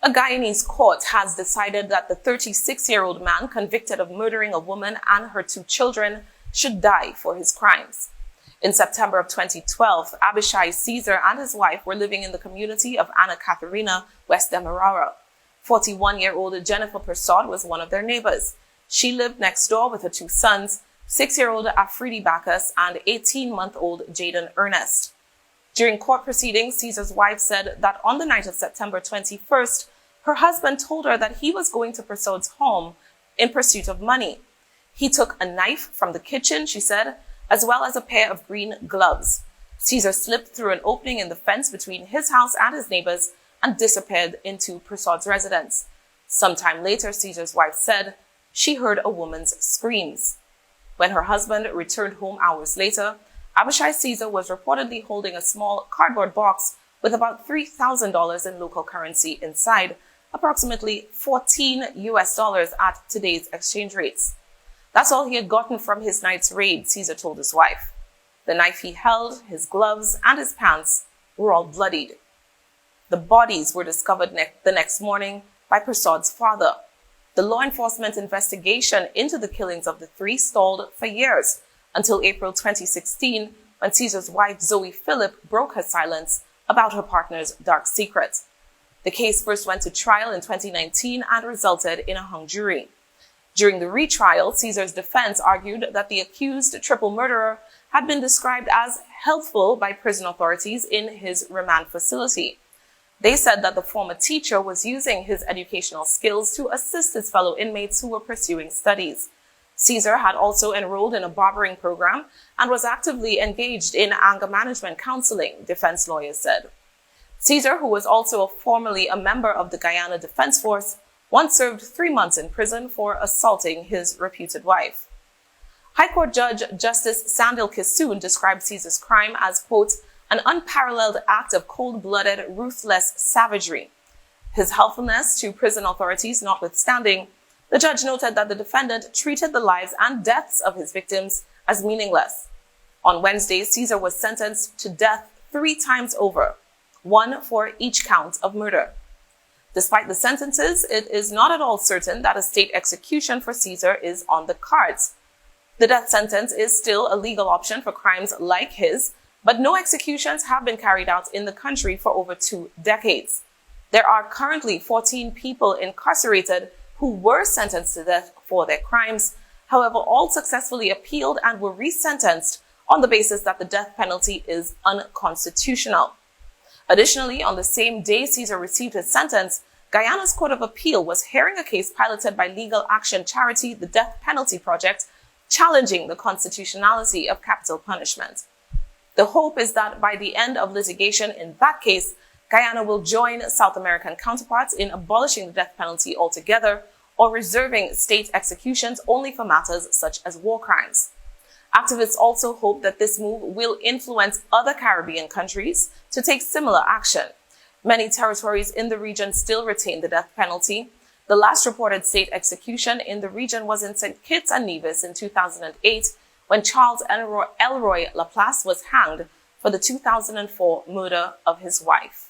A Guyanese court has decided that the 36-year-old man convicted of murdering a woman and her 2 children should die for his crimes. In September of 2012, Abishai Caesar and his wife were living in the community of Anna Catharina, West Demerara. 41-year-old Jennifer Persaud was one of their neighbors. She lived next door with her 2 sons, 6-year-old Afridi Bacchus and 18-month-old Jaden Ernest. During court proceedings, Caesar's wife said that on the night of September 21st, her husband told her that he was going to Persaud's home in pursuit of money. He took a knife from the kitchen, she said, as well as a pair of green gloves. Caesar slipped through an opening in the fence between his house and his neighbors and disappeared into Persaud's residence. Sometime later, Caesar's wife said she heard a woman's screams. When her husband returned home hours later, Abishai Caesar was reportedly holding a small cardboard box with about $3,000 in local currency inside, approximately $14 at today's exchange rates. That's all he had gotten from his night's raid, Caesar told his wife. The knife he held, his gloves, and his pants were all bloodied. The bodies were discovered the next morning by Persaud's father. The law enforcement investigation into the killings of the 3 stalled for years, until April 2016, when Caesar's wife Zoe Phillip broke her silence about her partner's dark secret. The case first went to trial in 2019 and resulted in a hung jury. During the retrial, Caesar's defense argued that the accused triple murderer had been described as helpful by prison authorities in his remand facility. They said that the former teacher was using his educational skills to assist his fellow inmates who were pursuing studies. Caesar had also enrolled in a barbering program and was actively engaged in anger management counseling, defense lawyers said. Caesar, who was also formerly a member of the Guyana Defense Force, once served 3 months in prison for assaulting his reputed wife. High Court Judge Justice Sandil Kissoon described Caesar's crime as, quote, an unparalleled act of cold-blooded, ruthless savagery. His helpfulness to prison authorities notwithstanding, the judge noted that the defendant treated the lives and deaths of his victims as meaningless. On Wednesday, Caesar was sentenced to death 3 times over, 1 for each count of murder. Despite the sentences, it is not at all certain that a state execution for Caesar is on the cards. The death sentence is still a legal option for crimes like his, but no executions have been carried out in the country for over 2 decades. There are currently 14 people incarcerated who were sentenced to death for their crimes. However, all successfully appealed and were resentenced on the basis that the death penalty is unconstitutional. Additionally, on the same day Caesar received his sentence, Guyana's Court of Appeal was hearing a case piloted by legal action charity The Death Penalty Project, challenging the constitutionality of capital punishment. The hope is that by the end of litigation in that case, Guyana will join South American counterparts in abolishing the death penalty altogether or reserving state executions only for matters such as war crimes. Activists also hope that this move will influence other Caribbean countries to take similar action. Many territories in the region still retain the death penalty. The last reported state execution in the region was in St. Kitts and Nevis in 2008, when Charles Elroy Laplace was hanged for the 2004 murder of his wife.